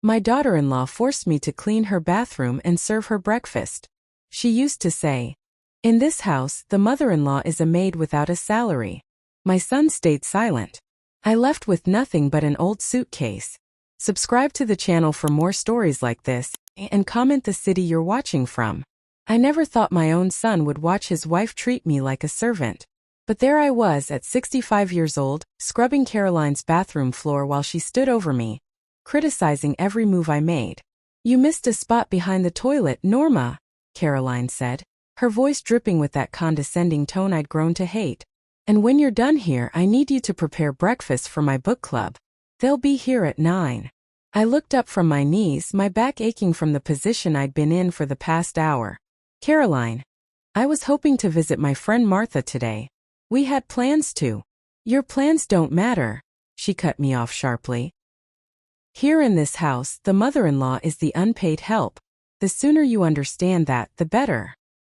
My daughter-in-law forced me to clean her bathroom and serve her breakfast. She used to say, "In this house, the mother-in-law is a maid without a salary." My son stayed silent. I left with nothing but an old suitcase. Subscribe to the channel for more stories like this, and comment the city you're watching from. I never thought my own son would watch his wife treat me like a servant. But there I was at 65 years old, scrubbing Caroline's bathroom floor while she stood over me, criticizing every move I made. "You missed a spot behind the toilet, Norma," Caroline said, her voice dripping with that condescending tone I'd grown to hate. "And when you're done here, I need you to prepare breakfast for my book club. They'll be here at 9. I looked up from my knees, my back aching from the position I'd been in for the past hour. "Caroline, I was hoping to visit my friend Martha today. We had plans to." "Your plans don't matter," she cut me off sharply. "Here in this house, the mother-in-law is the unpaid help. The sooner you understand that, the better."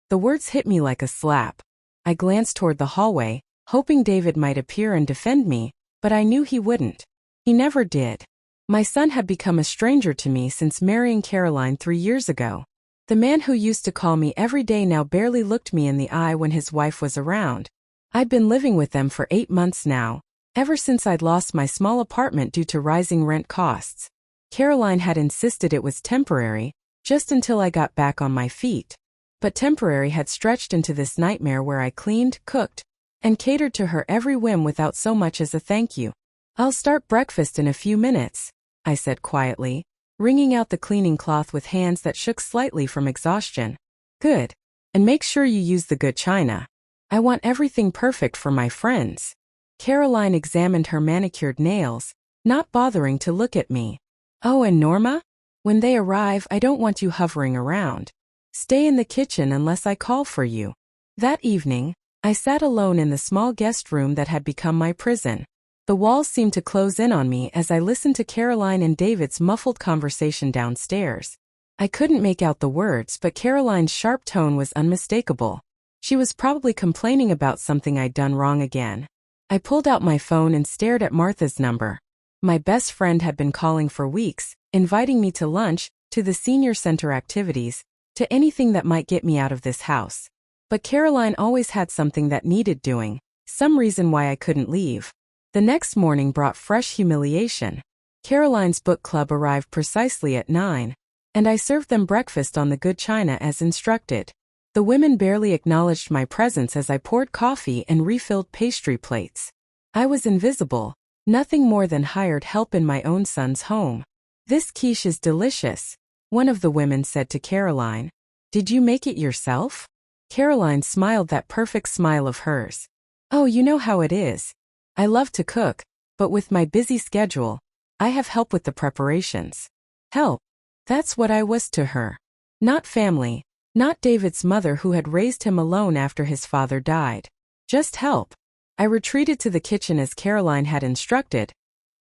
The words hit me like a slap. I glanced toward the hallway, hoping David might appear and defend me, but I knew he wouldn't. He never did. My son had become a stranger to me since marrying Caroline 3 years ago. The man who used to call me every day now barely looked me in the eye when his wife was around. I'd been living with them for 8 months now, ever since I'd lost my small apartment due to rising rent costs. Caroline had insisted it was temporary, just until I got back on my feet. But temporary had stretched into this nightmare where I cleaned, cooked, and catered to her every whim without so much as a thank you. "I'll start breakfast in a few minutes," I said quietly, wringing out the cleaning cloth with hands that shook slightly from exhaustion. "Good. And make sure you use the good china. I want everything perfect for my friends." Caroline examined her manicured nails, not bothering to look at me. "Oh, and Norma? When they arrive, I don't want you hovering around. Stay in the kitchen unless I call for you." That evening, I sat alone in the small guest room that had become my prison. The walls seemed to close in on me as I listened to Caroline and David's muffled conversation downstairs. I couldn't make out the words, but Caroline's sharp tone was unmistakable. She was probably complaining about something I'd done wrong again. I pulled out my phone and stared at Martha's number. My best friend had been calling for weeks, inviting me to lunch, to the senior center activities, to anything that might get me out of this house. But Caroline always had something that needed doing, some reason why I couldn't leave. The next morning brought fresh humiliation. Caroline's book club arrived precisely at 9, and I served them breakfast on the good china as instructed. The women barely acknowledged my presence as I poured coffee and refilled pastry plates. I was invisible, nothing more than hired help in my own son's home. "This quiche is delicious," one of the women said to Caroline. "Did you make it yourself?" Caroline smiled that perfect smile of hers. "Oh, you know how it is. I love to cook, but with my busy schedule, I have help with the preparations." Help. That's what I was to her. Not family, not David's mother who had raised him alone after his father died. Just help. I retreated to the kitchen as Caroline had instructed,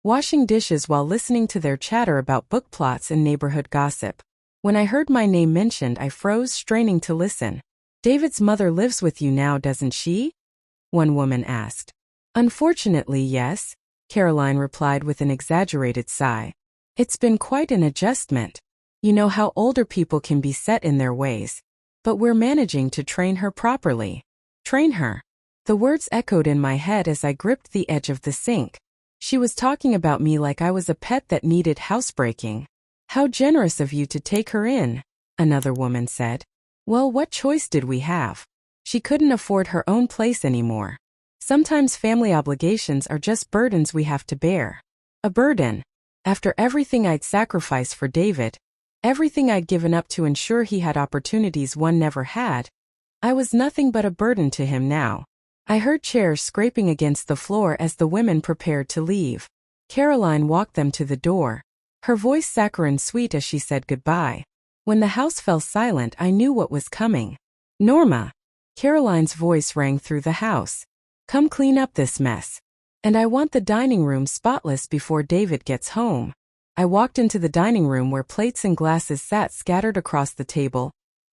washing dishes while listening to their chatter about book plots and neighborhood gossip. When I heard my name mentioned, I froze, straining to listen. "David's mother lives with you now, doesn't she?" one woman asked. "Unfortunately, yes," Caroline replied with an exaggerated sigh. "It's been quite an adjustment. You know how older people can be set in their ways. But we're managing to train her properly." "Train her?" The words echoed in my head as I gripped the edge of the sink. She was talking about me like I was a pet that needed housebreaking. "How generous of you to take her in," another woman said. Well, what choice did we have? She couldn't afford her own place anymore. Sometimes family obligations are just burdens we have to bear. A burden. After everything I'd sacrificed for David, everything I'd given up to ensure he had opportunities one never had, I was nothing but a burden to him now. I heard chairs scraping against the floor as the women prepared to leave. Caroline walked them to the door, her voice saccharine sweet as she said goodbye. When the house fell silent, I knew what was coming. "Norma!" Caroline's voice rang through the house. "Come clean up this mess. And I want the dining room spotless before David gets home." I walked into the dining room where plates and glasses sat scattered across the table,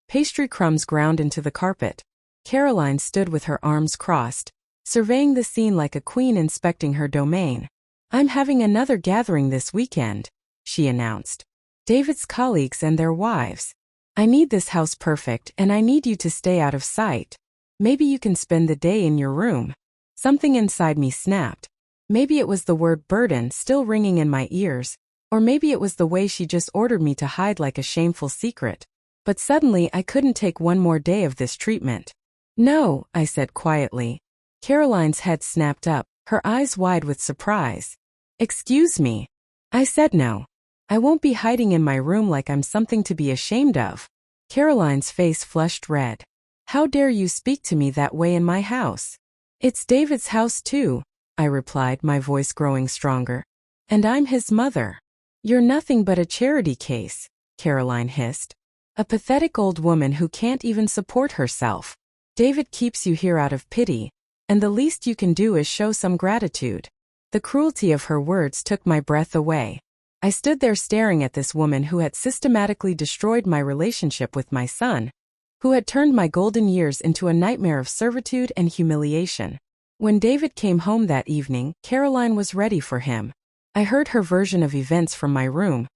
pastry crumbs ground into the carpet. Caroline stood with her arms crossed, surveying the scene like a queen inspecting her domain. "I'm having another gathering this weekend," she announced. David's colleagues and their wives. I need this house perfect and I need you to stay out of sight. Maybe you can spend the day in your room. Something inside me snapped. Maybe it was the word burden still ringing in my ears, or maybe it was the way she just ordered me to hide like a shameful secret. But suddenly I couldn't take one more day of this treatment. No, I said quietly. Caroline's head snapped up, her eyes wide with surprise. Excuse me. I said no. I won't be hiding in my room like I'm something to be ashamed of. Caroline's face flushed red. How dare you speak to me that way in my house? It's David's house too, I replied, my voice growing stronger. And I'm his mother. You're nothing but a charity case, Caroline hissed. A pathetic old woman who can't even support herself. David keeps you here out of pity, and the least you can do is show some gratitude. The cruelty of her words took my breath away. I stood there staring at this woman who had systematically destroyed my relationship with my son, who had turned my golden years into a nightmare of servitude and humiliation. When David came home that evening, Caroline was ready for him. I heard her version of events from my room.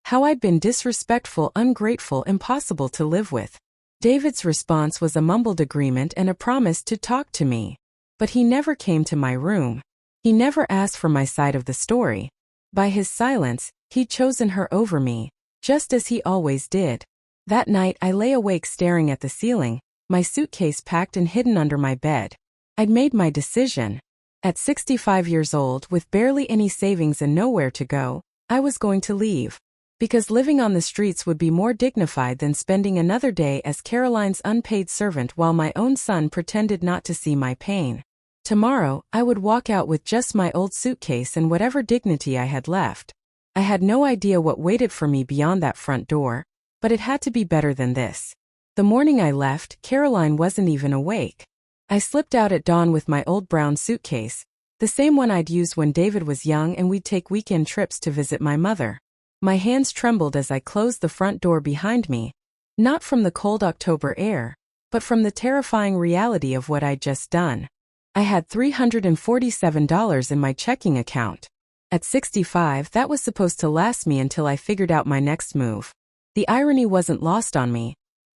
How I'd been disrespectful, ungrateful, impossible to live with. David's response was a mumbled agreement and a promise to talk to me. But he never came to my room. He never asked for my side of the story. By his silence, he'd chosen her over me, just as he always did. That night I lay awake staring at the ceiling, my suitcase packed and hidden under my bed. I'd made my decision. At 65 years old, with barely any savings and nowhere to go, I was going to leave. Because living on the streets would be more dignified than spending another day as Caroline's unpaid servant while my own son pretended not to see my pain. Tomorrow, I would walk out with just my old suitcase and whatever dignity I had left. I had no idea what waited for me beyond that front door, but it had to be better than this. The morning I left, Caroline wasn't even awake. I slipped out at dawn with my old brown suitcase, the same one I'd used when David was young and we'd take weekend trips to visit my mother. My hands trembled as I closed the front door behind me, not from the cold October air, but from the terrifying reality of what I'd just done. I had $347 in my checking account. At 65, that was supposed to last me until I figured out my next move. The irony wasn't lost on me.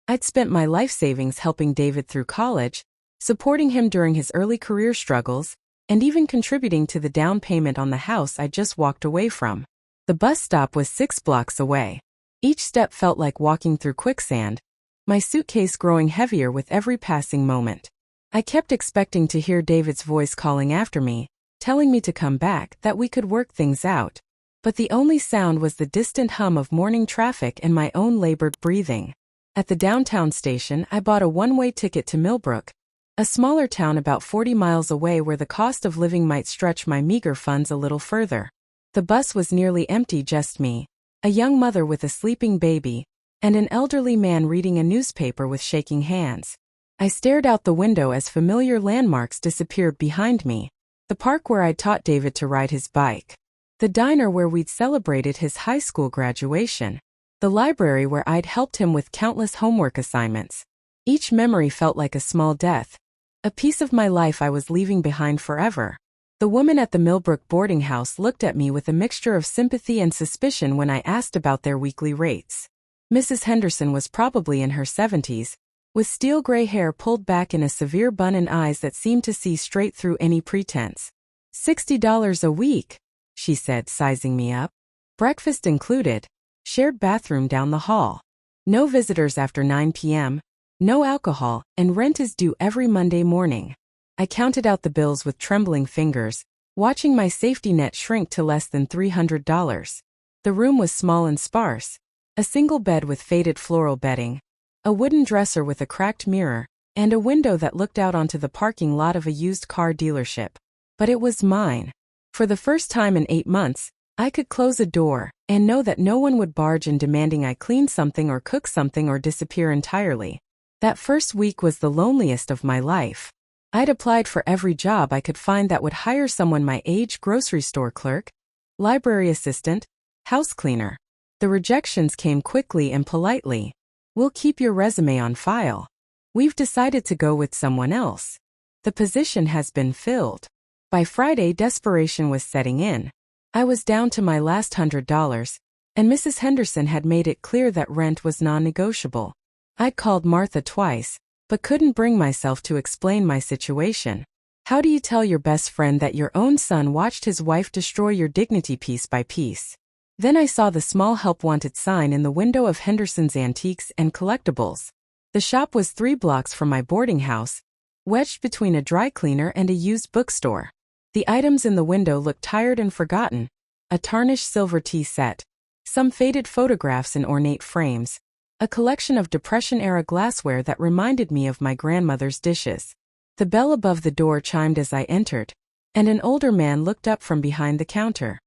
I'd spent my life savings helping David through college, supporting him during his early career struggles, and even contributing to the down payment on the house I just walked away from. The bus stop was 6 blocks away. Each step felt like walking through quicksand, my suitcase growing heavier with every passing moment. I kept expecting to hear David's voice calling after me, telling me to come back, that we could work things out. But the only sound was the distant hum of morning traffic and my own labored breathing. At the downtown station, I bought a one-way ticket to Millbrook, a smaller town about 40 miles away where the cost of living might stretch my meager funds a little further. The bus was nearly empty, just me, a young mother with a sleeping baby, and an elderly man reading a newspaper with shaking hands. I stared out the window as familiar landmarks disappeared behind me. The park where I'd taught David to ride his bike. The diner where we'd celebrated his high school graduation. The library where I'd helped him with countless homework assignments. Each memory felt like a small death. A piece of my life I was leaving behind forever. The woman at the Millbrook boarding house looked at me with a mixture of sympathy and suspicion when I asked about their weekly rates. Mrs. Henderson was probably in her 70s, with steel gray hair pulled back in a severe bun and eyes that seemed to see straight through any pretense. $60 a week, she said, sizing me up. Breakfast included. Shared bathroom down the hall. No visitors after 9 p.m., no alcohol, and rent is due every Monday morning. I counted out the bills with trembling fingers, watching my safety net shrink to less than $300. The room was small and sparse. A single bed with faded floral bedding, a wooden dresser with a cracked mirror, and a window that looked out onto the parking lot of a used car dealership. But it was mine. For the first time in 8 months, I could close a door and know that no one would barge in demanding I clean something or cook something or disappear entirely. That first week was the loneliest of my life. I'd applied for every job I could find that would hire someone my age: grocery store clerk, library assistant, house cleaner. The rejections came quickly and politely. We'll keep your resume on file. We've decided to go with someone else. The position has been filled. By Friday, desperation was setting in. I was down to my last $100, and Mrs. Henderson had made it clear that rent was non-negotiable. I'd called Martha twice, but couldn't bring myself to explain my situation. How do you tell your best friend that your own son watched his wife destroy your dignity piece by piece? Then I saw the small help wanted sign in the window of Henderson's Antiques and Collectibles. The shop was 3 blocks from my boarding house, wedged between a dry cleaner and a used bookstore. The items in the window looked tired and forgotten: a tarnished silver tea set, some faded photographs in ornate frames, a collection of Depression-era glassware that reminded me of my grandmother's dishes. The bell above the door chimed as I entered, and an older man looked up from behind the counter.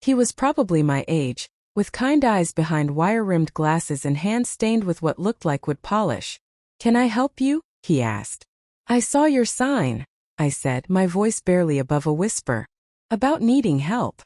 He was probably my age, with kind eyes behind wire-rimmed glasses and hands stained with what looked like wood polish. "Can I help you?" he asked. "I saw your sign," I said, my voice barely above a whisper, "about needing help."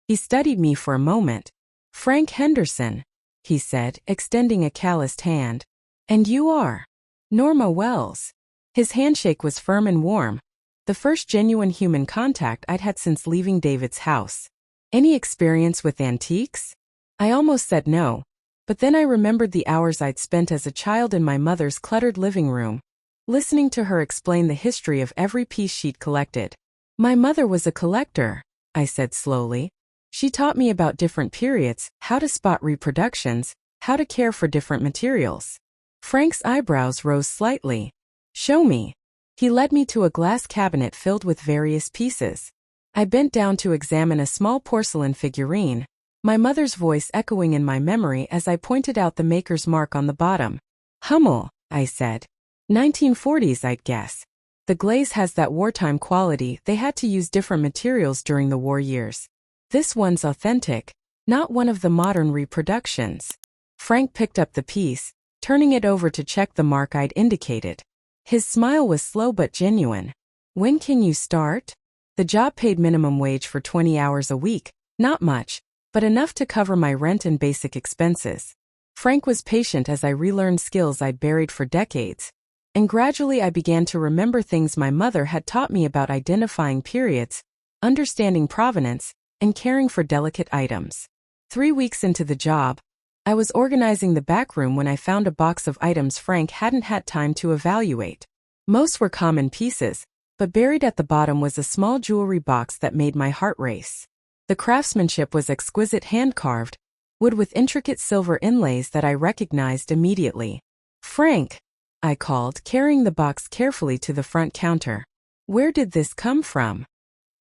He studied me for a moment. "Frank Henderson," he said, extending a calloused hand. "And you are?" "Norma Wells." His handshake was firm and warm, the first genuine human contact I'd had since leaving David's house. "Any experience with antiques?" I almost said no, but then I remembered the hours I'd spent as a child in my mother's cluttered living room, listening to her explain the history of every piece she'd collected. "My mother was a collector," I said slowly. "She taught me about different periods, how to spot reproductions, how to care for different materials." Frank's eyebrows rose slightly. "Show me." He led me to a glass cabinet filled with various pieces. I bent down to examine a small porcelain figurine, my mother's voice echoing in my memory as I pointed out the maker's mark on the bottom. "Hummel," I said. 1940s, I'd guess. The glaze has that wartime quality. They had to use different materials during the war years. "This one's authentic, not one of the modern reproductions." Frank picked up the piece, turning it over to check the mark I'd indicated. His smile was slow but genuine. "When can you start?" The job paid minimum wage for 20 hours a week, not much, but enough to cover my rent and basic expenses. Frank was patient as I relearned skills I'd buried for decades, and gradually I began to remember things my mother had taught me about identifying periods, understanding provenance, and caring for delicate items. 3 weeks into the job, I was organizing the back room when I found a box of items Frank hadn't had time to evaluate. Most were common pieces, but buried at the bottom was a small jewelry box that made my heart race. The craftsmanship was exquisite, hand-carved, wood with intricate silver inlays that I recognized immediately. "Frank," I called, carrying the box carefully to the front counter. "Where did this come from?"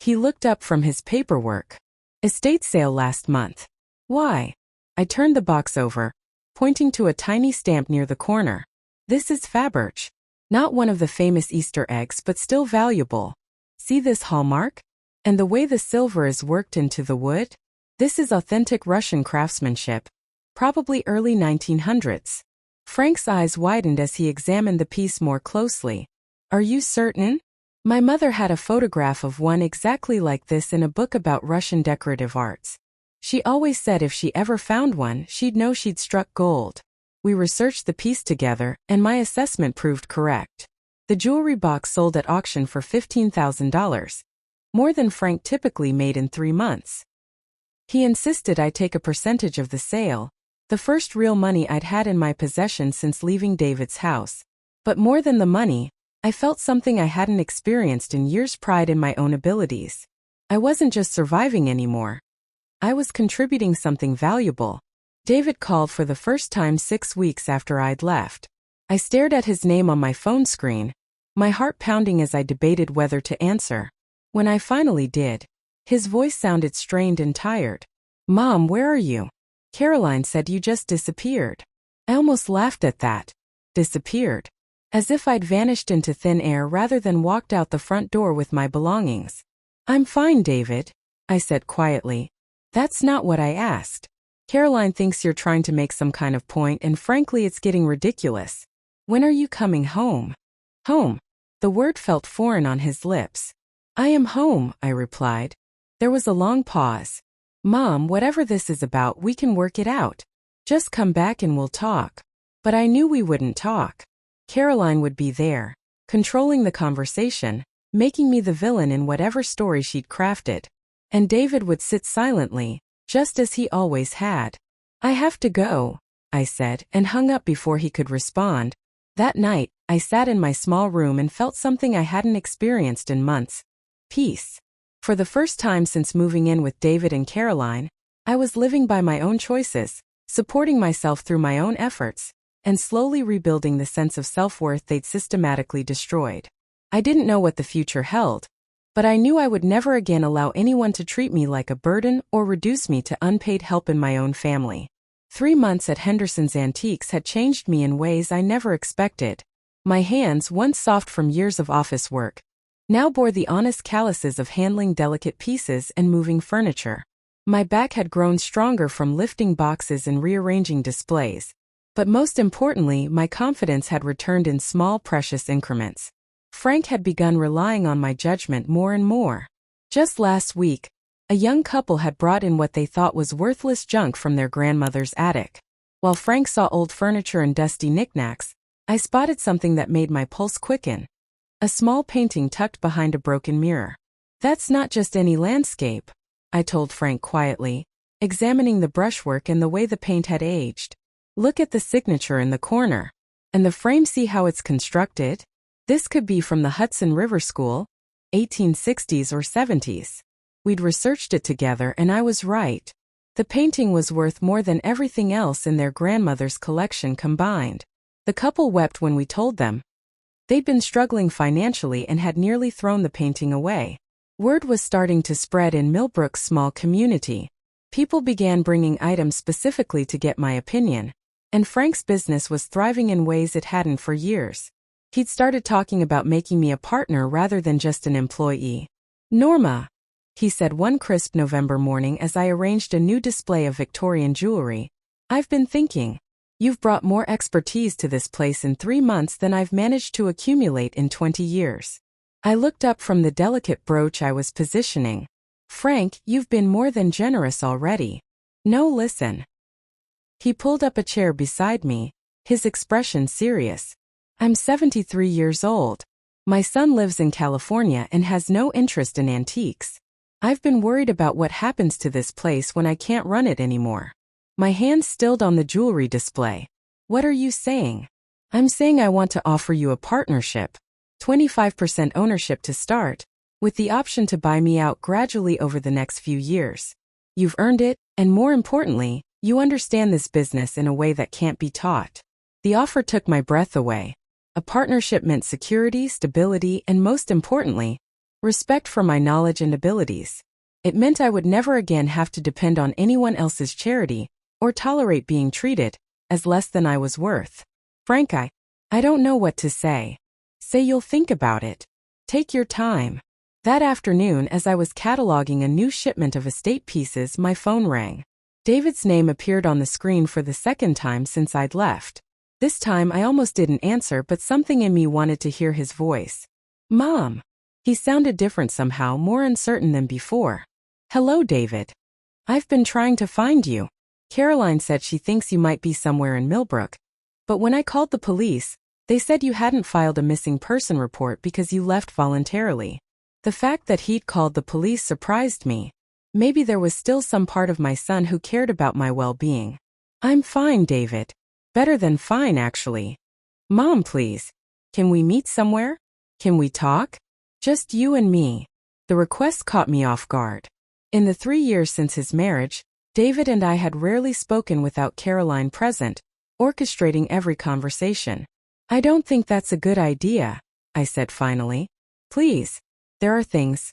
He looked up from his paperwork. "Estate sale last month." "Why?" I turned the box over, pointing to a tiny stamp near the corner. "This is Faberge. Not one of the famous Easter eggs, but still valuable. See this hallmark? And the way the silver is worked into the wood? This is authentic Russian craftsmanship, probably early 1900s. Frank's eyes widened as he examined the piece more closely. "Are you certain?" My mother had a photograph of one exactly like this in a book about Russian decorative arts. She always said if she ever found one, she'd know she'd struck gold. We researched the piece together, and my assessment proved correct. The jewelry box sold at auction for $15,000, more than Frank typically made in 3 months. He insisted I take a percentage of the sale, the first real money I'd had in my possession since leaving David's house. But more than the money, I felt something I hadn't experienced in years: pride in my own abilities. I wasn't just surviving anymore. I was contributing something valuable. David called for the first time 6 weeks after I'd left. I stared at his name on my phone screen, my heart pounding as I debated whether to answer. When I finally did, his voice sounded strained and tired. "Mom, where are you? Caroline said you just disappeared." I almost laughed at that. Disappeared. As if I'd vanished into thin air rather than walked out the front door with my belongings. "I'm fine, David," I said quietly. "That's not what I asked. Caroline thinks you're trying to make some kind of point, and frankly it's getting ridiculous. When are you coming home?" "Home?" The word felt foreign on his lips. "I am home," I replied. There was a long pause. "Mom, whatever this is about, we can work it out. Just come back and we'll talk." But I knew we wouldn't talk. Caroline would be there, controlling the conversation, making me the villain in whatever story she'd crafted. And David would sit silently, just as he always had. I have to go, I said, and hung up before he could respond. That night, I sat in my small room and felt something I hadn't experienced in months. Peace. For the first time since moving in with David and Caroline, I was living by my own choices, supporting myself through my own efforts, and slowly rebuilding the sense of self-worth they'd systematically destroyed. I didn't know what the future held, but I knew I would never again allow anyone to treat me like a burden or reduce me to unpaid help in my own family. 3 months at Henderson's Antiques had changed me in ways I never expected. My hands, once soft from years of office work, now bore the honest calluses of handling delicate pieces and moving furniture. My back had grown stronger from lifting boxes and rearranging displays. But most importantly, my confidence had returned in small, precious increments. Frank had begun relying on my judgment more and more. Just last week, a young couple had brought in what they thought was worthless junk from their grandmother's attic. While Frank saw old furniture and dusty knickknacks, I spotted something that made my pulse quicken. A small painting tucked behind a broken mirror. That's not just any landscape, I told Frank quietly, examining the brushwork and the way the paint had aged. Look at the signature in the corner. And the frame, see how it's constructed? This could be from the Hudson River School, 1860s or 70s. We'd researched it together and I was right. The painting was worth more than everything else in their grandmother's collection combined. The couple wept when we told them. They'd been struggling financially and had nearly thrown the painting away. Word was starting to spread in Millbrook's small community. People began bringing items specifically to get my opinion, and Frank's business was thriving in ways it hadn't for years. He'd started talking about making me a partner rather than just an employee. Norma, he said one crisp November morning as I arranged a new display of Victorian jewelry, I've been thinking. You've brought more expertise to this place in 3 months than I've managed to accumulate in 20 years. I looked up from the delicate brooch I was positioning. Frank, you've been more than generous already. No, listen. He pulled up a chair beside me, his expression serious. I'm 73 years old. My son lives in California and has no interest in antiques. I've been worried about what happens to this place when I can't run it anymore. My hands stilled on the jewelry display. What are you saying? I'm saying I want to offer you a partnership. 25% ownership to start, with the option to buy me out gradually over the next few years. You've earned it, and more importantly, you understand this business in a way that can't be taught. The offer took my breath away. A partnership meant security, stability, and most importantly, respect for my knowledge and abilities. It meant I would never again have to depend on anyone else's charity, or tolerate being treated as less than I was worth. Frank, I don't know what to say. Say you'll think about it. Take your time. That afternoon, as I was cataloging a new shipment of estate pieces, my phone rang. David's name appeared on the screen for the second time since I'd left. This time I almost didn't answer, but something in me wanted to hear his voice. Mom. He sounded different somehow, more uncertain than before. Hello, David. I've been trying to find you. Caroline said she thinks you might be somewhere in Millbrook. But when I called the police, they said you hadn't filed a missing person report because you left voluntarily. The fact that he'd called the police surprised me. Maybe there was still some part of my son who cared about my well-being. I'm fine, David. Better than fine, actually. Mom, please. Can we meet somewhere? Can we talk? Just you and me. The request caught me off guard. In the 3 years since his marriage, David and I had rarely spoken without Caroline present, orchestrating every conversation. I don't think that's a good idea, I said finally. Please. There are things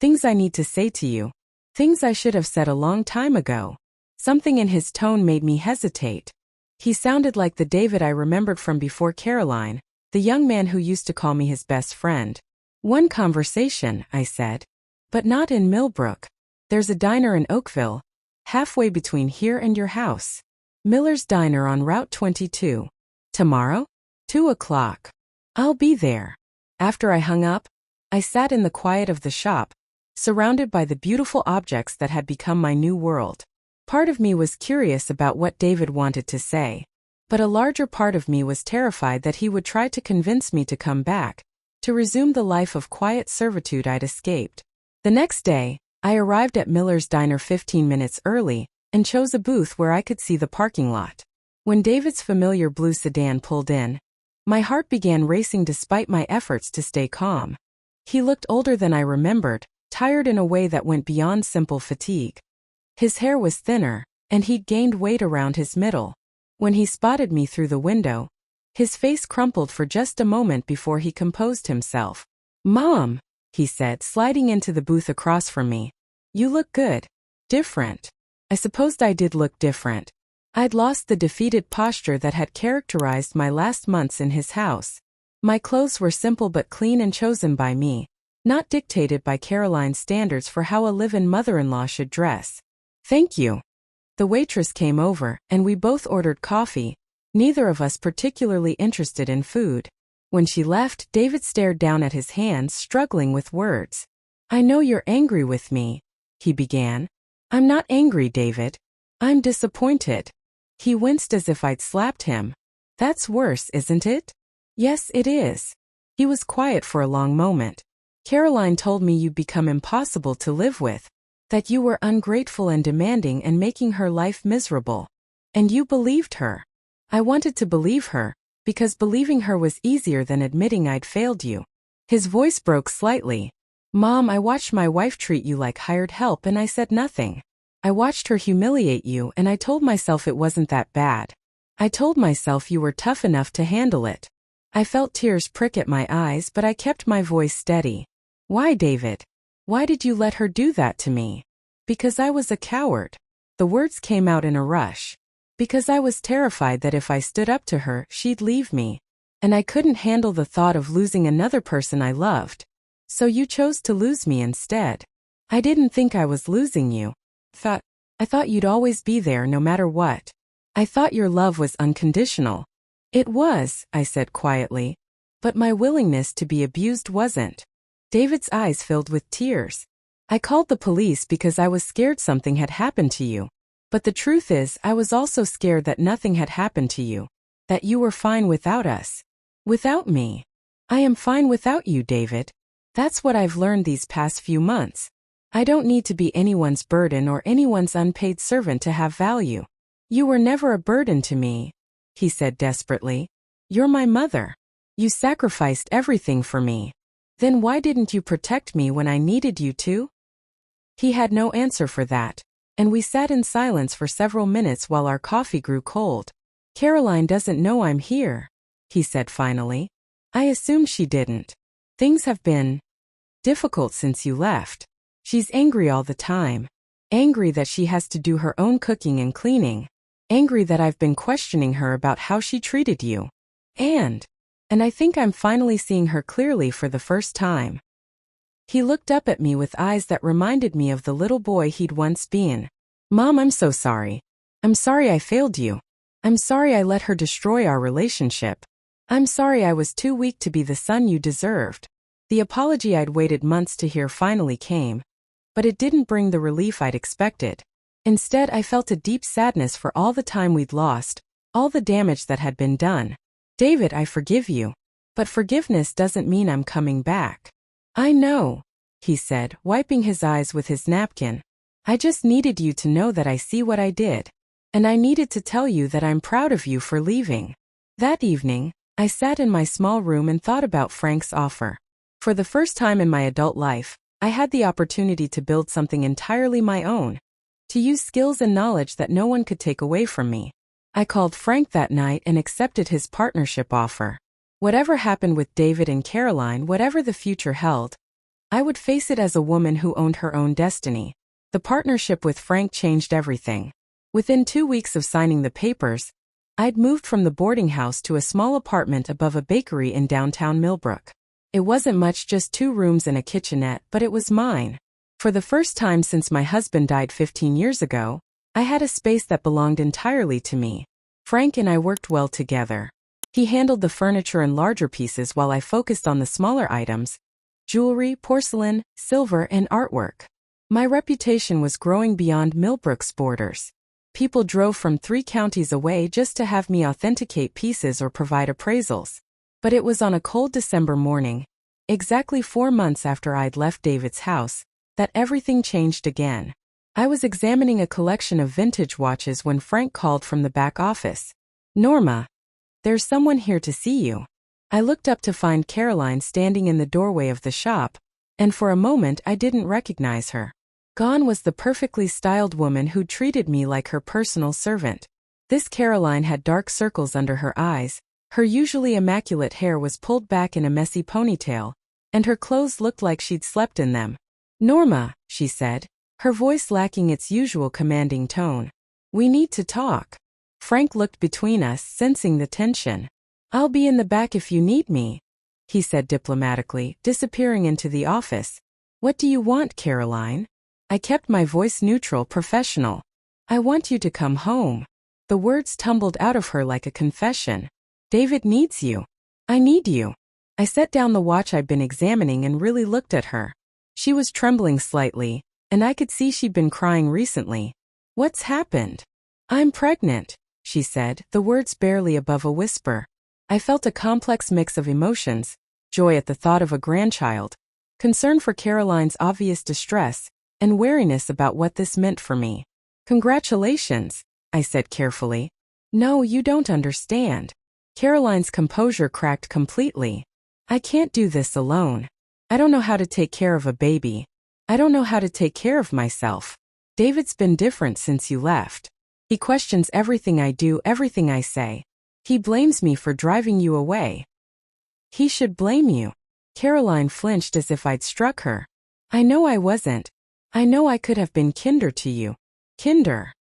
I need to say to you. Things I should have said a long time ago. Something in his tone made me hesitate. He sounded like the David I remembered from before Caroline, the young man who used to call me his best friend. One conversation, I said. But not in Millbrook. There's a diner in Oakville, halfway between here and your house. Miller's Diner on Route 22. Tomorrow? 2 o'clock. I'll be there. After I hung up, I sat in the quiet of the shop, surrounded by the beautiful objects that had become my new world. Part of me was curious about what David wanted to say, but a larger part of me was terrified that he would try to convince me to come back, to resume the life of quiet servitude I'd escaped. The next day, I arrived at Miller's Diner 15 minutes early and chose a booth where I could see the parking lot. When David's familiar blue sedan pulled in, my heart began racing despite my efforts to stay calm. He looked older than I remembered, tired in a way that went beyond simple fatigue. His hair was thinner, and he'd gained weight around his middle. When he spotted me through the window, his face crumpled for just a moment before he composed himself. "Mom," he said, sliding into the booth across from me. "You look good. Different." I supposed I did look different. I'd lost the defeated posture that had characterized my last months in his house. My clothes were simple but clean and chosen by me, not dictated by Caroline's standards for how a live-in mother-in-law should dress. "Thank you." The waitress came over, and we both ordered coffee, neither of us particularly interested in food. When she left, David stared down at his hands, struggling with words. "I know you're angry with me," he began. "I'm not angry, David. I'm disappointed." He winced as if I'd slapped him. "That's worse, isn't it?" "Yes, it is." He was quiet for a long moment. "Caroline told me you'd become impossible to live with, that you were ungrateful and demanding and making her life miserable. And you believed her." I wanted to believe her, because believing her was easier than admitting I'd failed you. His voice broke slightly. "Mom, I watched my wife treat you like hired help and I said nothing. I watched her humiliate you and I told myself it wasn't that bad. I told myself you were tough enough to handle it." I felt tears prick at my eyes, but I kept my voice steady. "Why, David? Why did you let her do that to me?" "Because I was a coward." The words came out in a rush. "Because I was terrified that if I stood up to her, she'd leave me. And I couldn't handle the thought of losing another person I loved. So you chose to lose me instead. I didn't think I was losing you. I thought you'd always be there no matter what. I thought your love was unconditional." "It was," I said quietly. "But my willingness to be abused wasn't." David's eyes filled with tears. "I called the police because I was scared something had happened to you. But the truth is, I was also scared that nothing had happened to you. That you were fine without us. Without me. I am fine without you, David. That's what I've learned these past few months. I don't need to be anyone's burden or anyone's unpaid servant to have value. You were never a burden to me," he said desperately. "You're my mother. You sacrificed everything for me. Then why didn't you protect me when I needed you to?" He had no answer for that, and we sat in silence for several minutes while our coffee grew cold. "Caroline doesn't know I'm here," he said finally. "I assumed she didn't. Things have been difficult since you left. She's angry all the time. Angry that she has to do her own cooking and cleaning. Angry that I've been questioning her about how she treated you. And I think I'm finally seeing her clearly for the first time." He looked up at me with eyes that reminded me of the little boy he'd once been. "Mom, I'm so sorry. I'm sorry I failed you. I'm sorry I let her destroy our relationship. I'm sorry I was too weak to be the son you deserved." The apology I'd waited months to hear finally came, but it didn't bring the relief I'd expected. Instead, I felt a deep sadness for all the time we'd lost, all the damage that had been done. "David, I forgive you. But forgiveness doesn't mean I'm coming back." "I know," he said, wiping his eyes with his napkin. "I just needed you to know that I see what I did. And I needed to tell you that I'm proud of you for leaving." That evening, I sat in my small room and thought about Frank's offer. For the first time in my adult life, I had the opportunity to build something entirely my own. To use skills and knowledge that no one could take away from me. I called Frank that night and accepted his partnership offer. Whatever happened with David and Caroline, whatever the future held, I would face it as a woman who owned her own destiny. The partnership with Frank changed everything. Within 2 weeks of signing the papers, I'd moved from the boarding house to a small apartment above a bakery in downtown Millbrook. It wasn't much, just 2 rooms and a kitchenette, but it was mine. For the first time since my husband died 15 years ago, I had a space that belonged entirely to me. Frank and I worked well together. He handled the furniture and larger pieces while I focused on the smaller items: jewelry, porcelain, silver, and artwork. My reputation was growing beyond Millbrook's borders. People drove from 3 counties away just to have me authenticate pieces or provide appraisals. But it was on a cold December morning, exactly 4 months after I'd left David's house, that everything changed again. I was examining a collection of vintage watches when Frank called from the back office. Norma, there's someone here to see you. I looked up to find Caroline standing in the doorway of the shop, and for a moment I didn't recognize her. Gone was the perfectly styled woman who treated me like her personal servant. This Caroline had dark circles under her eyes, her usually immaculate hair was pulled back in a messy ponytail, and her clothes looked like she'd slept in them. Norma, she said, her voice lacking its usual commanding tone. We need to talk. Frank looked between us, sensing the tension. I'll be in the back if you need me, he said diplomatically, disappearing into the office. What do you want, Caroline? I kept my voice neutral, professional. I want you to come home. The words tumbled out of her like a confession. David needs you. I need you. I set down the watch I'd been examining and really looked at her. She was trembling slightly, and I could see she'd been crying recently. What's happened? I'm pregnant, she said, the words barely above a whisper. I felt a complex mix of emotions, joy at the thought of a grandchild, concern for Caroline's obvious distress, and wariness about what this meant for me. Congratulations, I said carefully. No, you don't understand. Caroline's composure cracked completely. I can't do this alone. I don't know how to take care of a baby. I don't know how to take care of myself. David's been different since you left. He questions everything I do, everything I say. He blames me for driving you away. He should blame you. Caroline flinched as if I'd struck her. I know I wasn't. I know I could have been kinder to you. Kinder.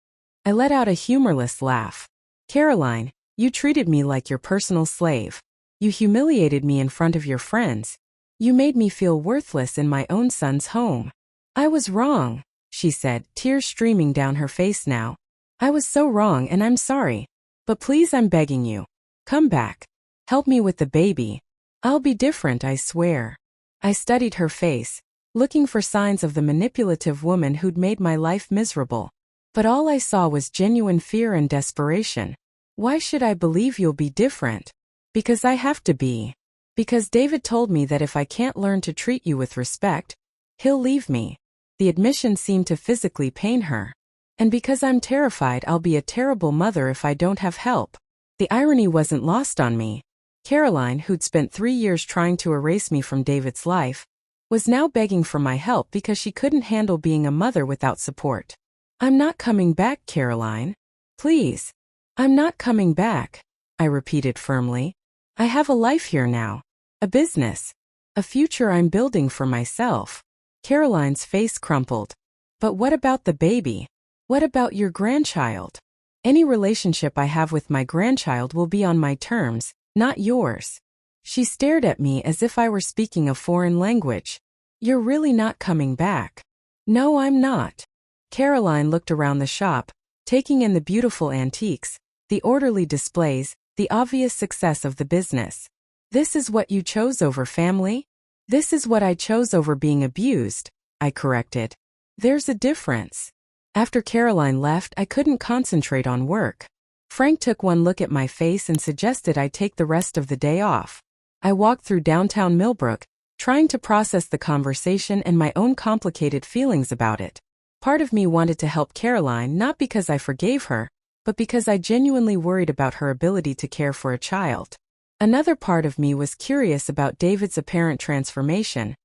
I let out a humorless laugh. Caroline, you treated me like your personal slave. You humiliated me in front of your friends. You made me feel worthless in my own son's home. I was wrong, she said, tears streaming down her face now. I was so wrong and I'm sorry. But please, I'm begging you. Come back. Help me with the baby. I'll be different, I swear. I studied her face, looking for signs of the manipulative woman who'd made my life miserable. But all I saw was genuine fear and desperation. Why should I believe you'll be different? Because I have to be. Because David told me that if I can't learn to treat you with respect, he'll leave me. The admission seemed to physically pain her. And because I'm terrified I'll be a terrible mother if I don't have help. The irony wasn't lost on me. Caroline, who'd spent 3 years trying to erase me from David's life, was now begging for my help because she couldn't handle being a mother without support. I'm not coming back, Caroline. Please. I'm not coming back, I repeated firmly. I have a life here now. A business. A future I'm building for myself. Caroline's face crumpled. But what about the baby? What about your grandchild? Any relationship I have with my grandchild will be on my terms, not yours. She stared at me as if I were speaking a foreign language. You're really not coming back. No, I'm not. Caroline looked around the shop, taking in the beautiful antiques, the orderly displays, the obvious success of the business. This is what you chose over family? This is what I chose over being abused, I corrected. There's a difference. After Caroline left, I couldn't concentrate on work. Frank took one look at my face and suggested I take the rest of the day off. I walked through downtown Millbrook, trying to process the conversation and my own complicated feelings about it. Part of me wanted to help Caroline not because I forgave her, but because I genuinely worried about her ability to care for a child. Another part of me was curious about David's apparent transformation,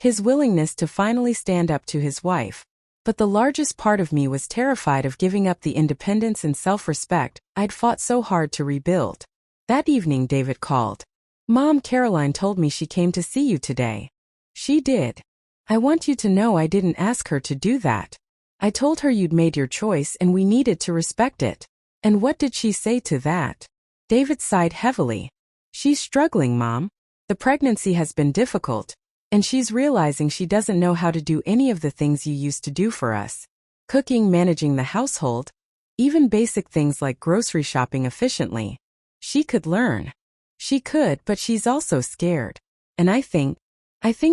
his willingness to finally stand up to his wife. But the largest part of me was terrified of giving up the independence and self-respect I'd fought so hard to rebuild. That evening David called. Mom, Caroline told me she came to see you today. She did. I want you to know I didn't ask her to do that. I told her you'd made your choice and we needed to respect it. And what did she say to that? David sighed heavily. She's struggling, Mom. The pregnancy has been difficult, and she's realizing she doesn't know how to do any of the things you used to do for us. Cooking, managing the household, even basic things like grocery shopping efficiently. She could learn. She could, but she's also scared. And I think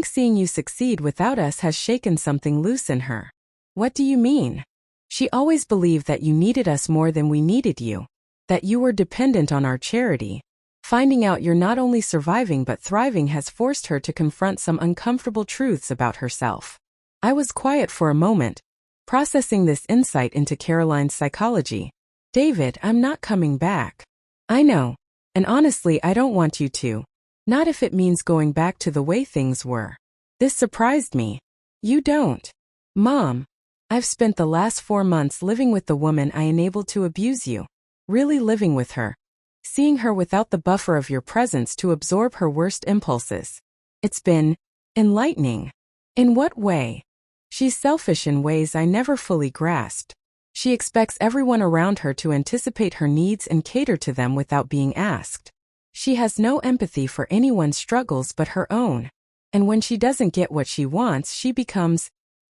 seeing you succeed without us has shaken something loose in her. What do you mean? She always believed that you needed us more than we needed you. That you were dependent on our charity. Finding out you're not only surviving but thriving has forced her to confront some uncomfortable truths about herself. I was quiet for a moment, processing this insight into Caroline's psychology. David, I'm not coming back. I know. And honestly, I don't want you to. Not if it means going back to the way things were. This surprised me. You don't. Mom, I've spent the last 4 months living with the woman I enabled to abuse you. Really living with her. Seeing her without the buffer of your presence to absorb her worst impulses. It's been enlightening. In what way? She's selfish in ways I never fully grasped. She expects everyone around her to anticipate her needs and cater to them without being asked. She has no empathy for anyone's struggles but her own. And when she doesn't get what she wants, she becomes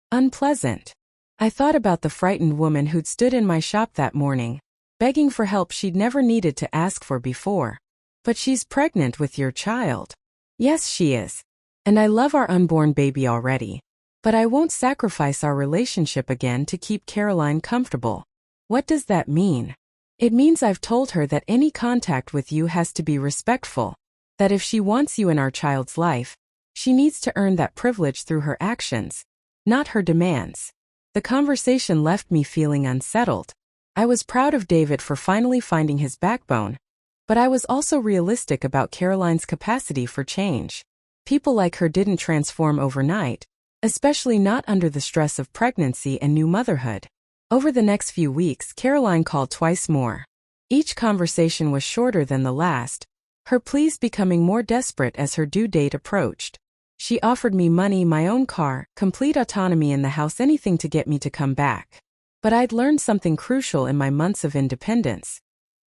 unpleasant. I thought about the frightened woman who'd stood in my shop that morning, begging for help she'd never needed to ask for before. But she's pregnant with your child. Yes, she is. And I love our unborn baby already. But I won't sacrifice our relationship again to keep Caroline comfortable. What does that mean? It means I've told her that any contact with you has to be respectful. That if she wants you in our child's life, she needs to earn that privilege through her actions, not her demands. The conversation left me feeling unsettled. I was proud of David for finally finding his backbone, but I was also realistic about Caroline's capacity for change. People like her didn't transform overnight, especially not under the stress of pregnancy and new motherhood. Over the next few weeks, Caroline called twice more. Each conversation was shorter than the last, her pleas becoming more desperate as her due date approached. She offered me money, my own car, complete autonomy in the house, anything to get me to come back. But I'd learned something crucial in my months of independence.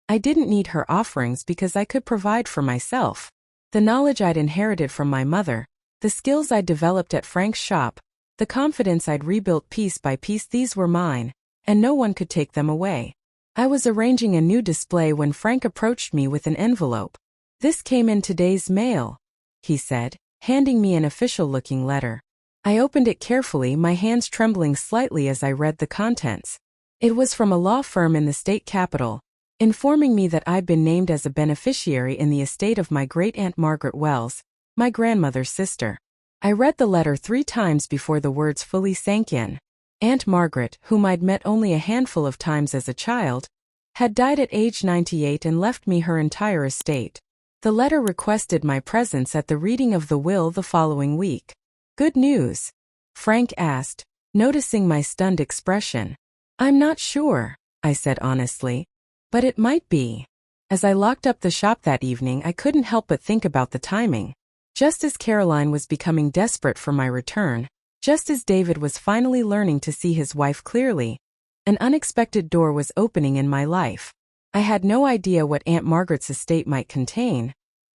I didn't need her offerings because I could provide for myself. The knowledge I'd inherited from my mother, the skills I'd developed at Frank's shop, the confidence I'd rebuilt piece by piece, these were mine, and no one could take them away. I was arranging a new display when Frank approached me with an envelope. "This came in today's mail," he said, handing me an official-looking letter. I opened it carefully, my hands trembling slightly as I read the contents. It was from a law firm in the state capital, informing me that I'd been named as a beneficiary in the estate of my great-aunt Margaret Wells, my grandmother's sister. I read the letter 3 times before the words fully sank in. Aunt Margaret, whom I'd met only a handful of times as a child, had died at age 98 and left me her entire estate. The letter requested my presence at the reading of the will the following week. "Good news?" Frank asked, noticing my stunned expression. "I'm not sure," I said honestly. "But it might be." As I locked up the shop that evening, I couldn't help but think about the timing. Just as Caroline was becoming desperate for my return, just as David was finally learning to see his wife clearly, an unexpected door was opening in my life. I had no idea what Aunt Margaret's estate might contain,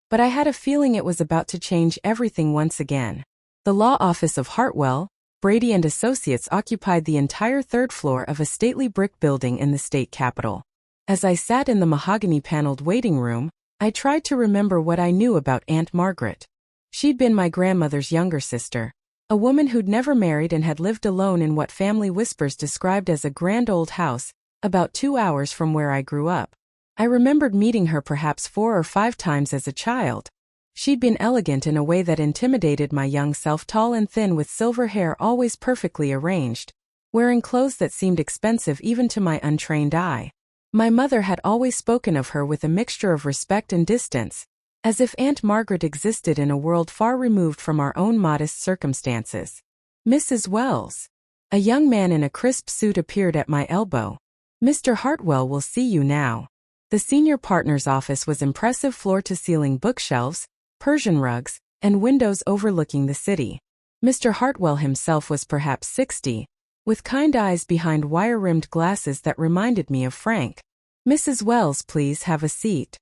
but I had a feeling it was about to change everything once again. The law office of Hartwell, Brady and Associates occupied the entire 3rd floor of a stately brick building in the state capitol. As I sat in the mahogany-paneled waiting room, I tried to remember what I knew about Aunt Margaret. She'd been my grandmother's younger sister, a woman who'd never married and had lived alone in what family whispers described as a grand old house, about 2 hours from where I grew up. I remembered meeting her perhaps 4 or 5 times as a child. She'd been elegant in a way that intimidated my young self, tall and thin with silver hair always perfectly arranged, wearing clothes that seemed expensive even to my untrained eye. My mother had always spoken of her with a mixture of respect and distance, as if Aunt Margaret existed in a world far removed from our own modest circumstances. "Mrs. Wells." A young man in a crisp suit appeared at my elbow. "Mr. Hartwell will see you now." The senior partner's office was impressive, floor-to-ceiling bookshelves, Persian rugs, and windows overlooking the city. Mr. Hartwell himself was perhaps 60, with kind eyes behind wire-rimmed glasses that reminded me of Frank. "Mrs. Wells, please have a seat."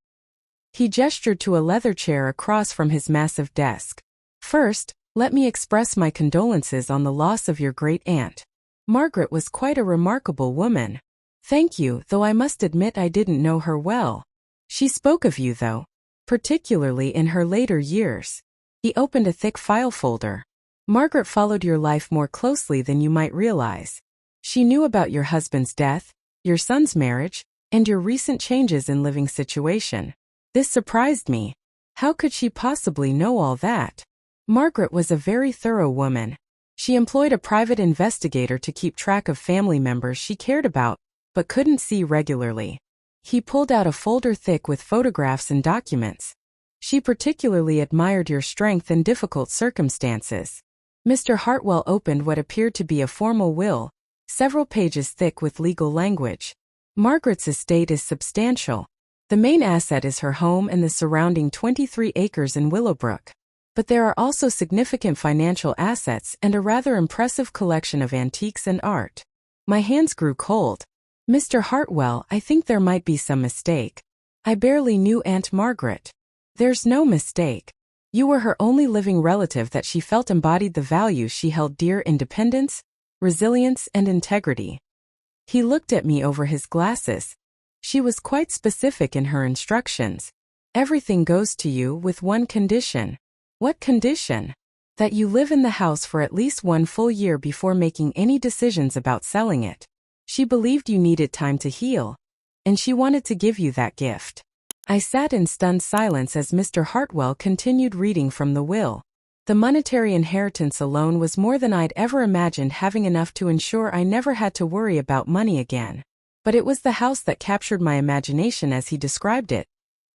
He gestured to a leather chair across from his massive desk. "First, let me express my condolences on the loss of your great-aunt. Margaret was quite a remarkable woman." "Thank you, though I must admit I didn't know her well." "She spoke of you, though, particularly in her later years." He opened a thick file folder. "Margaret followed your life more closely than you might realize. She knew about your husband's death, your son's marriage, and your recent changes in living situation." This surprised me. How could she possibly know all that? "Margaret was a very thorough woman. She employed a private investigator to keep track of family members she cared about, but couldn't see regularly. He pulled out a folder thick with photographs and documents. She particularly admired your strength in difficult circumstances. Mr. Hartwell opened what appeared to be a formal will, several pages thick with legal language. Margaret's estate is substantial. The main asset is her home and the surrounding 23 acres in Willowbrook. But there are also significant financial assets and a rather impressive collection of antiques and art. My hands grew cold. Mr. Hartwell, I think there might be some mistake. I barely knew Aunt Margaret. There's no mistake. You were her only living relative that she felt embodied the values she held dear: independence, resilience, and integrity. He looked at me over his glasses. She was quite specific in her instructions. Everything goes to you with one condition. What condition? That you live in the house for at least 1 full year before making any decisions about selling it. She believed you needed time to heal, and she wanted to give you that gift. I sat in stunned silence as Mr. Hartwell continued reading from the will. The monetary inheritance alone was more than I'd ever imagined, having enough to ensure I never had to worry about money again. But it was the house that captured my imagination as he described it.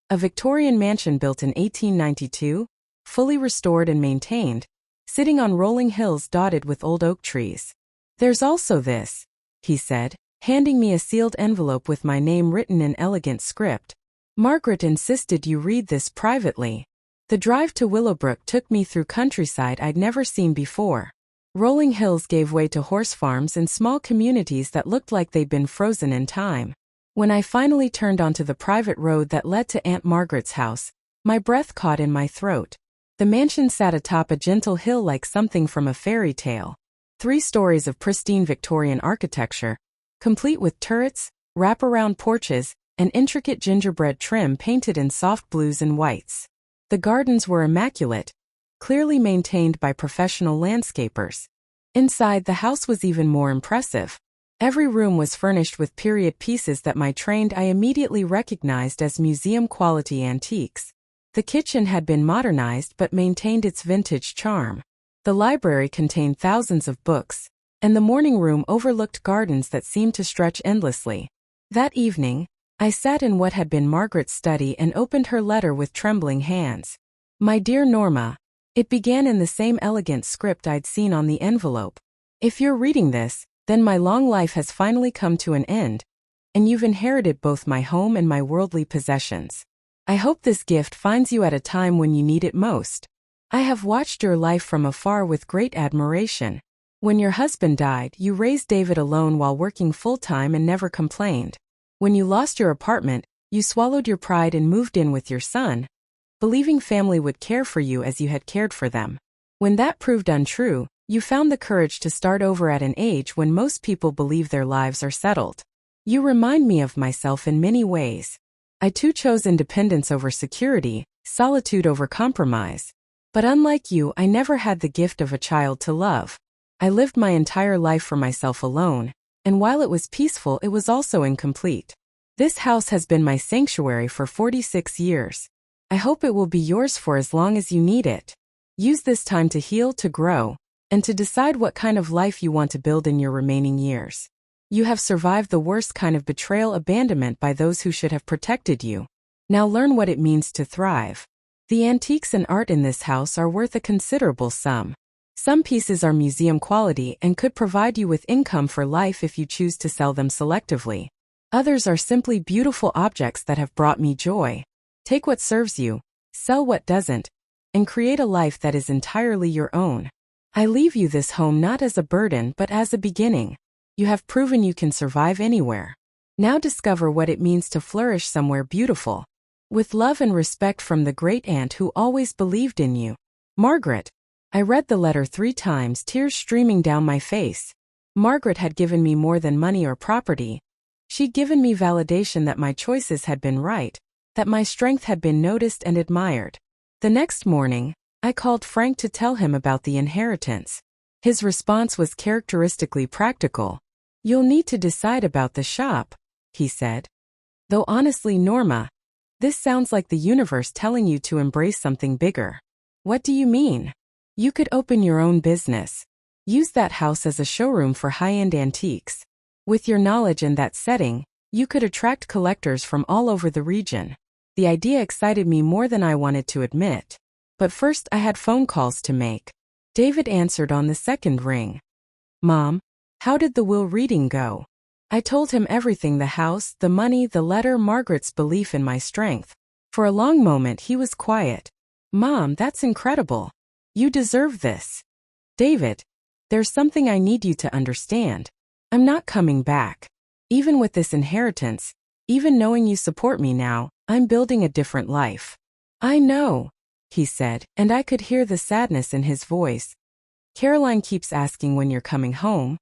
A Victorian mansion built in 1892, fully restored and maintained, sitting on rolling hills dotted with old oak trees. There's also this, he said, handing me a sealed envelope with my name written in elegant script. Margaret insisted you read this privately. The drive to Willowbrook took me through countryside I'd never seen before. Rolling hills gave way to horse farms and small communities that looked like they'd been frozen in time. When I finally turned onto the private road that led to Aunt Margaret's house, my breath caught in my throat. The mansion sat atop a gentle hill like something from a fairy tale. 3 stories of pristine Victorian architecture, complete with turrets, wraparound porches, and intricate gingerbread trim painted in soft blues and whites. The gardens were immaculate, clearly maintained by professional landscapers. Inside, the house was even more impressive. Every room was furnished with period pieces that my trained eye immediately recognized as museum-quality antiques. The kitchen had been modernized but maintained its vintage charm. The library contained thousands of books, and the morning room overlooked gardens that seemed to stretch endlessly. That evening, I sat in what had been Margaret's study and opened her letter with trembling hands. My dear Norma, it began in the same elegant script I'd seen on the envelope. If you're reading this, then my long life has finally come to an end, and you've inherited both my home and my worldly possessions. I hope this gift finds you at a time when you need it most. I have watched your life from afar with great admiration. When your husband died, you raised David alone while working full-time and never complained. When you lost your apartment, you swallowed your pride and moved in with your son, believing family would care for you as you had cared for them. When that proved untrue, you found the courage to start over at an age when most people believe their lives are settled. You remind me of myself in many ways. I too chose independence over security, solitude over compromise. But unlike you, I never had the gift of a child to love. I lived my entire life for myself alone, and while it was peaceful, it was also incomplete. This house has been my sanctuary for 46 years. I hope it will be yours for as long as you need it. Use this time to heal, to grow, and to decide what kind of life you want to build in your remaining years. You have survived the worst kind of betrayal, abandonment by those who should have protected you. Now learn what it means to thrive. The antiques and art in this house are worth a considerable sum. Some pieces are museum quality and could provide you with income for life if you choose to sell them selectively. Others are simply beautiful objects that have brought me joy. Take what serves you, sell what doesn't, and create a life that is entirely your own. I leave you this home not as a burden but as a beginning. You have proven you can survive anywhere. Now discover what it means to flourish somewhere beautiful. With love and respect from the great aunt who always believed in you. Margaret. I read the letter 3 times, tears streaming down my face. Margaret had given me more than money or property. She'd given me validation that my choices had been right, that my strength had been noticed and admired. The next morning, I called Frank to tell him about the inheritance. His response was characteristically practical. You'll need to decide about the shop, he said. Though honestly, Norma, this sounds like the universe telling you to embrace something bigger. What do you mean? You could open your own business. Use that house as a showroom for high-end antiques. With your knowledge in that setting, you could attract collectors from all over the region. The idea excited me more than I wanted to admit. But first I had phone calls to make. David answered on the second ring. Mom, how did the will reading go? I told him everything: the house, the money, the letter, Margaret's belief in my strength. For a long moment he was quiet. Mom, that's incredible. You deserve this. David, there's something I need you to understand. I'm not coming back. Even with this inheritance, even knowing you support me now, I'm building a different life. I know, he said, and I could hear the sadness in his voice. Caroline keeps asking when you're coming home,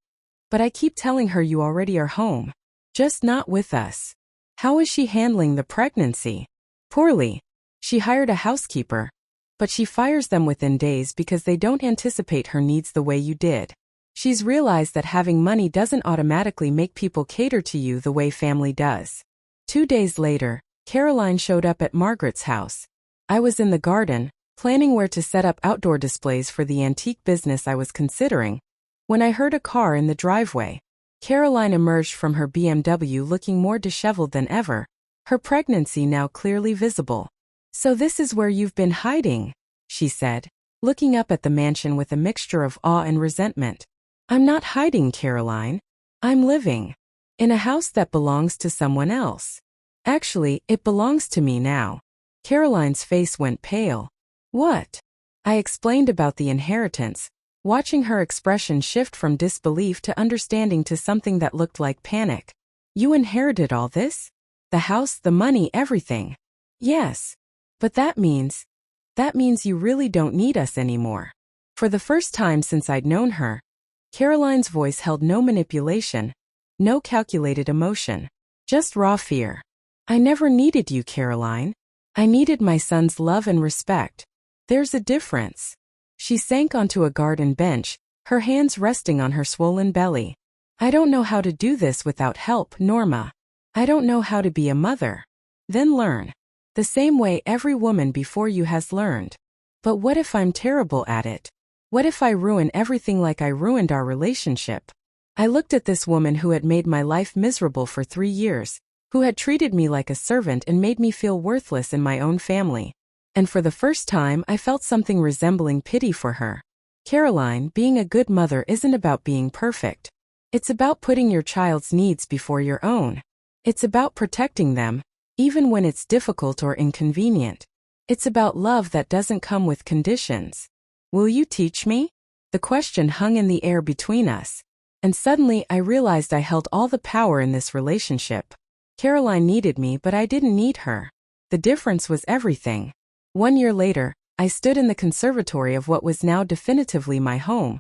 but I keep telling her you already are home. Just not with us. How is she handling the pregnancy? Poorly. She hired a housekeeper, but she fires them within days because they don't anticipate her needs the way you did. She's realized that having money doesn't automatically make people cater to you the way family does. 2 days later, Caroline showed up at Margaret's house. I was in the garden, planning where to set up outdoor displays for the antique business I was considering, when I heard a car in the driveway. Caroline emerged from her BMW looking more disheveled than ever, her pregnancy now clearly visible. So this is where you've been hiding, she said, looking up at the mansion with a mixture of awe and resentment. I'm not hiding, Caroline. I'm living in a house that belongs to someone else. Actually, it belongs to me now. Caroline's face went pale. What? I explained about the inheritance, watching her expression shift from disbelief to understanding to something that looked like panic. You inherited all this? The house, the money, everything. Yes. But that means you really don't need us anymore. For the first time since I'd known her, Caroline's voice held no manipulation, no calculated emotion, just raw fear. I never needed you, Caroline. I needed my son's love and respect. There's a difference. She sank onto a garden bench, her hands resting on her swollen belly. I don't know how to do this without help, Norma. I don't know how to be a mother. Then learn. The same way every woman before you has learned. But what if I'm terrible at it? What if I ruin everything like I ruined our relationship? I looked at this woman who had made my life miserable for 3 years, who had treated me like a servant and made me feel worthless in my own family. And for the first time I felt something resembling pity for her. Caroline, being a good mother isn't about being perfect. It's about putting your child's needs before your own. It's about protecting them, even when it's difficult or inconvenient. It's about love that doesn't come with conditions. Will you teach me? The question hung in the air between us. And suddenly I realized I held all the power in this relationship. Caroline needed me, but I didn't need her. The difference was everything. 1 year later, I stood in the conservatory of what was now definitively my home,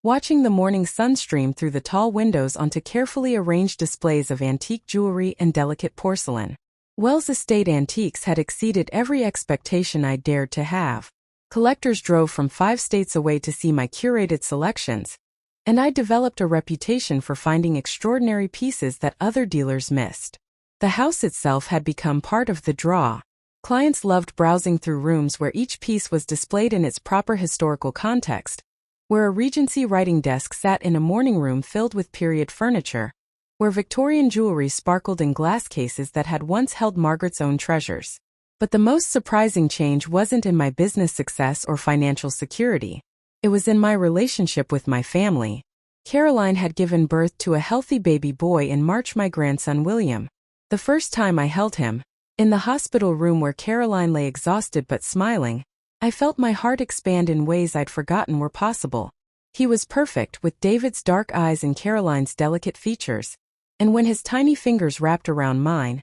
watching the morning sun stream through the tall windows onto carefully arranged displays of antique jewelry and delicate porcelain. Wells Estate Antiques had exceeded every expectation I dared to have. Collectors drove from 5 states away to see my curated selections, and I developed a reputation for finding extraordinary pieces that other dealers missed. The house itself had become part of the draw. Clients loved browsing through rooms where each piece was displayed in its proper historical context, where a Regency writing desk sat in a morning room filled with period furniture, where Victorian jewelry sparkled in glass cases that had once held Margaret's own treasures. But the most surprising change wasn't in my business success or financial security. It was in my relationship with my family. Caroline had given birth to a healthy baby boy in March, my grandson William. The first time I held him, in the hospital room where Caroline lay exhausted but smiling, I felt my heart expand in ways I'd forgotten were possible. He was perfect, with David's dark eyes and Caroline's delicate features, and when his tiny fingers wrapped around mine,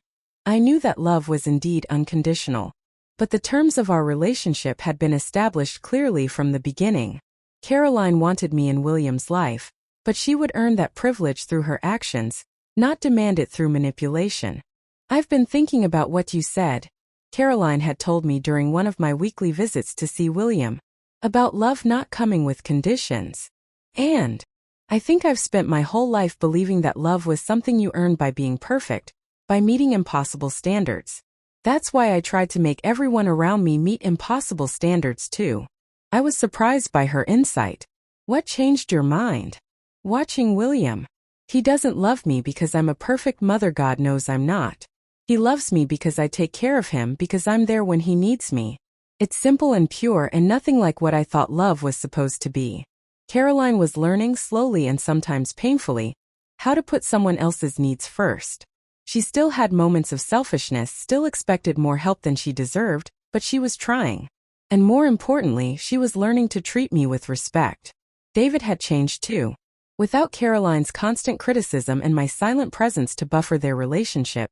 I knew that love was indeed unconditional. But the terms of our relationship had been established clearly from the beginning. Caroline wanted me in William's life, but she would earn that privilege through her actions, not demand it through manipulation. I've been thinking about what you said, Caroline had told me during one of my weekly visits to see William, about love not coming with conditions. And I think I've spent my whole life believing that love was something you earned by being perfect, by meeting impossible standards. That's why I tried to make everyone around me meet impossible standards too. I was surprised by her insight. What changed your mind? Watching William. He doesn't love me because I'm a perfect mother. God knows I'm not. He loves me because I take care of him, because I'm there when he needs me. It's simple and pure and nothing like what I thought love was supposed to be. Caroline was learning slowly and sometimes painfully how to put someone else's needs first. She still had moments of selfishness, still expected more help than she deserved, but she was trying. And more importantly, she was learning to treat me with respect. David had changed too. Without Caroline's constant criticism and my silent presence to buffer their relationship,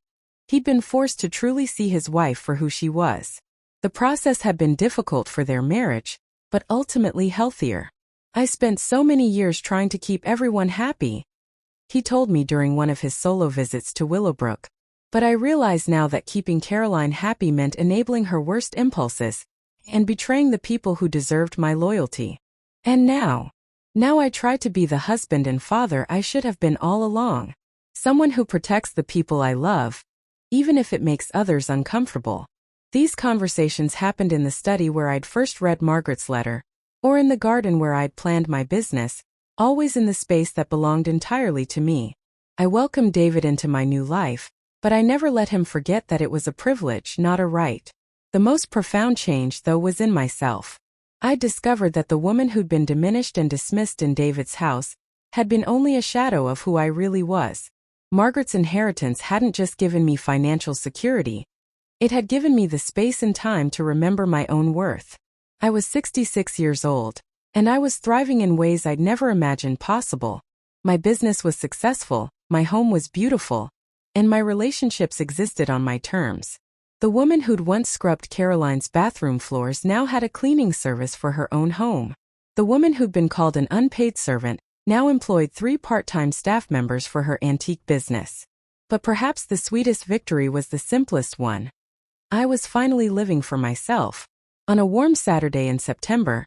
he'd been forced to truly see his wife for who she was. The process had been difficult for their marriage, but ultimately healthier. I spent so many years trying to keep everyone happy, he told me during one of his solo visits to Willowbrook. But I realize now that keeping Caroline happy meant enabling her worst impulses and betraying the people who deserved my loyalty. And now I try to be the husband and father I should have been all along. Someone who protects the people I love, even if it makes others uncomfortable. These conversations happened in the study where I'd first read Margaret's letter, or in the garden where I'd planned my business, always in the space that belonged entirely to me. I welcomed David into my new life, but I never let him forget that it was a privilege, not a right. The most profound change, though, was in myself. I discovered that the woman who'd been diminished and dismissed in David's house had been only a shadow of who I really was. Margaret's inheritance hadn't just given me financial security, it had given me the space and time to remember my own worth. I was 66 years old, and I was thriving in ways I'd never imagined possible. My business was successful, my home was beautiful, and my relationships existed on my terms. The woman who'd once scrubbed Caroline's bathroom floors now had a cleaning service for her own home. The woman who'd been called an unpaid servant now employed 3 part-time staff members for her antique business. But perhaps the sweetest victory was the simplest one. I was finally living for myself. On a warm Saturday in September,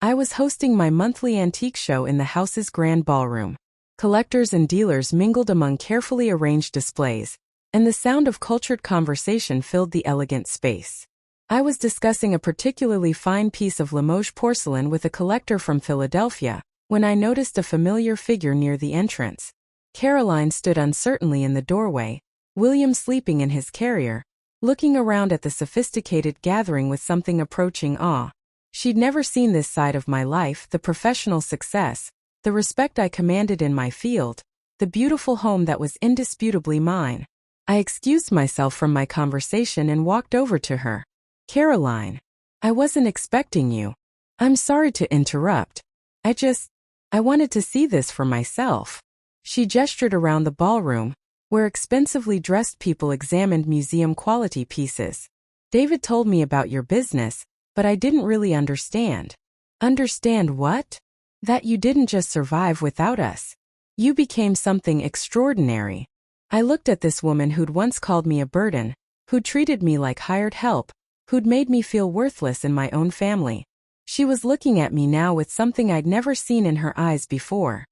I was hosting my monthly antique show in the house's grand ballroom. Collectors and dealers mingled among carefully arranged displays, and the sound of cultured conversation filled the elegant space. I was discussing a particularly fine piece of Limoges porcelain with a collector from Philadelphia, when I noticed a familiar figure near the entrance. Caroline stood uncertainly in the doorway, William sleeping in his carrier, looking around at the sophisticated gathering with something approaching awe. She'd never seen this side of my life, the professional success, the respect I commanded in my field, the beautiful home that was indisputably mine. I excused myself from my conversation and walked over to her. Caroline, I wasn't expecting you. I'm sorry to interrupt. I wanted to see this for myself. She gestured around the ballroom, where expensively dressed people examined museum-quality pieces. David told me about your business, but I didn't really understand. Understand what? That you didn't just survive without us. You became something extraordinary. I looked at this woman who'd once called me a burden, who'd treated me like hired help, who'd made me feel worthless in my own family. She was looking at me now with something I'd never seen in her eyes before.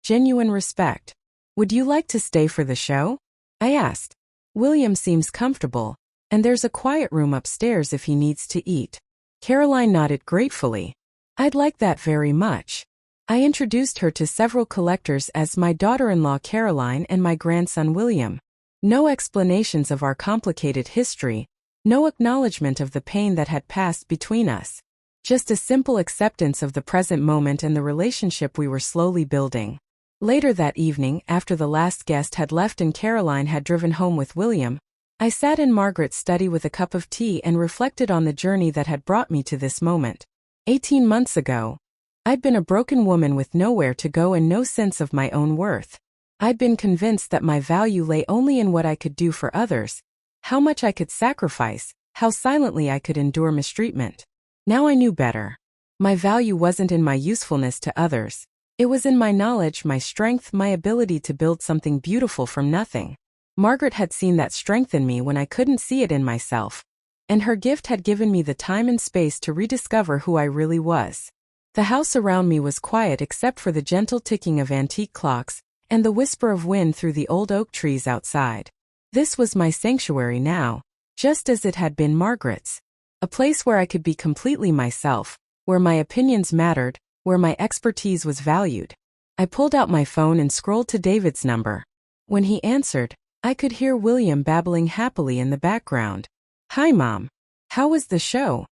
Genuine respect. Would you like to stay for the show? I asked. William seems comfortable, and there's a quiet room upstairs if he needs to eat. Caroline nodded gratefully. I'd like that very much. I introduced her to several collectors as my daughter-in-law Caroline and my grandson William. No explanations of our complicated history, no acknowledgement of the pain that had passed between us. Just a simple acceptance of the present moment and the relationship we were slowly building. Later that evening, after the last guest had left and Caroline had driven home with William, I sat in Margaret's study with a cup of tea and reflected on the journey that had brought me to this moment. 18 months ago, I'd been a broken woman with nowhere to go and no sense of my own worth. I'd been convinced that my value lay only in what I could do for others, how much I could sacrifice, how silently I could endure mistreatment. Now I knew better. My value wasn't in my usefulness to others. It was in my knowledge, my strength, my ability to build something beautiful from nothing. Margaret had seen that strength in me when I couldn't see it in myself, and her gift had given me the time and space to rediscover who I really was. The house around me was quiet except for the gentle ticking of antique clocks and the whisper of wind through the old oak trees outside. This was my sanctuary now, just as it had been Margaret's. A place where I could be completely myself, where my opinions mattered, where my expertise was valued. I pulled out my phone and scrolled to David's number. When he answered, I could hear William babbling happily in the background. "Hi, Mom. How was the show?"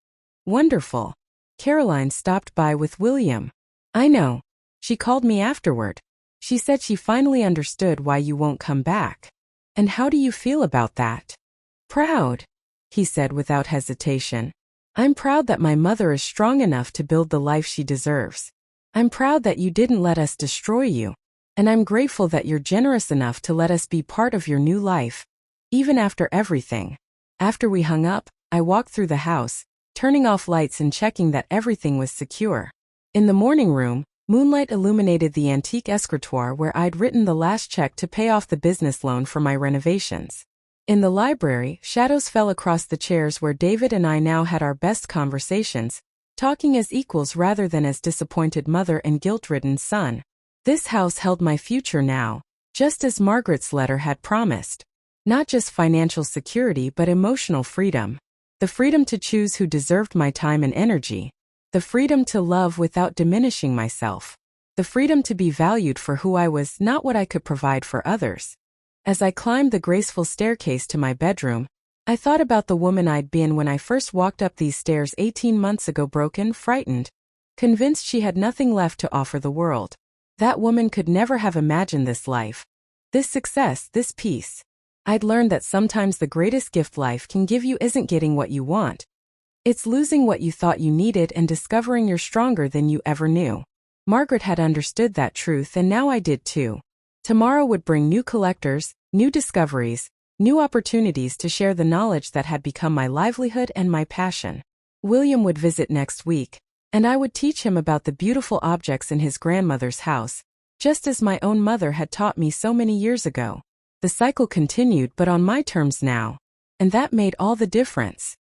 "Wonderful. Caroline stopped by with William." "I know. She called me afterward. She said she finally understood why you won't come back." "And how do you feel about that?" "Proud," he said without hesitation. "I'm proud that my mother is strong enough to build the life she deserves. I'm proud that you didn't let us destroy you. And I'm grateful that you're generous enough to let us be part of your new life, even after everything." After we hung up, I walked through the house, turning off lights and checking that everything was secure. In the morning room, moonlight illuminated the antique escritoire where I'd written the last check to pay off the business loan for my renovations. In the library, shadows fell across the chairs where David and I now had our best conversations, talking as equals rather than as disappointed mother and guilt-ridden son. This house held my future now, just as Margaret's letter had promised. Not just financial security but emotional freedom. The freedom to choose who deserved my time and energy. The freedom to love without diminishing myself. The freedom to be valued for who I was, not what I could provide for others. As I climbed the graceful staircase to my bedroom, I thought about the woman I'd been when I first walked up these stairs 18 months ago, broken, frightened, convinced she had nothing left to offer the world. That woman could never have imagined this life, this success, this peace. I'd learned that sometimes the greatest gift life can give you isn't getting what you want. It's losing what you thought you needed and discovering you're stronger than you ever knew. Margaret had understood that truth, and now I did too. Tomorrow would bring new collectors, new discoveries, new opportunities to share the knowledge that had become my livelihood and my passion. William would visit next week, and I would teach him about the beautiful objects in his grandmother's house, just as my own mother had taught me so many years ago. The cycle continued, but on my terms now. And that made all the difference.